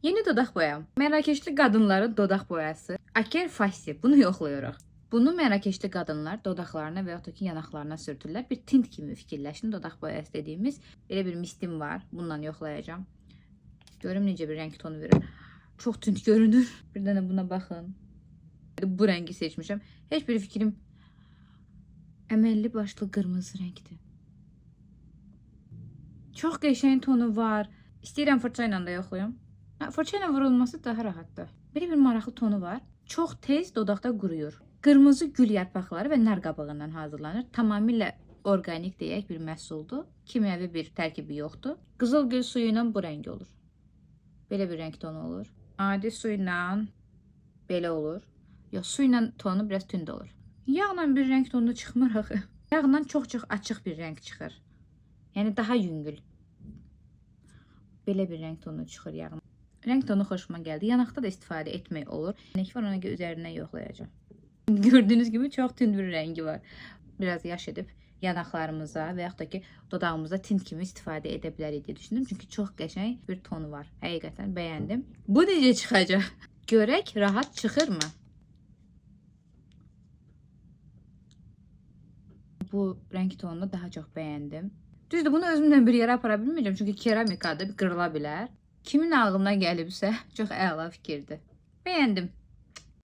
Yeni dodaq boyam. Mərakeşli qadınların dodaq boyası. Aker Fassi. Bunu yoxlayırıq. Bunu mərakeşli qadınlar dodaqlarına və yaxud da ki, yanaqlarına sürtürlər. Bir tint kimi fikirləşin. Dodaq boyası dediyimiz belə bir mistim var. Bununla yoxlayacağım. Görüm necə bir rəng tonu verir. Çox tint görünür. Bir dənə buna baxın. Bu rəngi seçmişəm. Heç bir fikrim əməlli başlı qırmızı rəngdir. Çox qəşəng tonu var. İstəyirəm fırça ilə də yoxlayım. Fırça ilə vurulması daha rahatdır. Belə bir maraqlı tonu var. Çox tez dodaqda quruyur. Qırmızı gül yarpaqları və nar qabığından hazırlanır. Tamamilə orqanik deyək bir məhsuldur. Kimyəvi bir tərkibi yoxdur. Qızıl gül suyu ilə bu rəng olur. Belə bir rəng tonu olur. Adi su ilə belə olur. Yox, su ilə tonu biraz tünd olur. Yağla bir rəng tonu çıxmır axı. Yağla çox-çox açıq bir rəng çıxır. Yəni daha yüngül. Belə bir rəng tonu çıxır yağla. Rəng tonu xoşuma gəldi. Yanaqda da istifadə etmək olur. Rəng var, ona görə üzərindən yoxlayacağım. Gördüyünüz gibi çox tünd bir rəngi var. Biraz yaş edib yanaqlarımıza və yaxud da ki, dodağımıza tint kimi istifadə edə bilərik deyə düşündüm. Çünki çox qəşəng bir tonu var. Həqiqətən bəyəndim. Bu necə çıxacaq? Görək rahat çıxırmı? Bu rəng tonunu daha çox bəyəndim. Düzdür, bunu özümlə bir yerə apara bilməyəcəm. Çünki keramikadır, qırıla bilər. Kimin ağlına gəlibsə, çox əla fikirdir. Bəyəndim.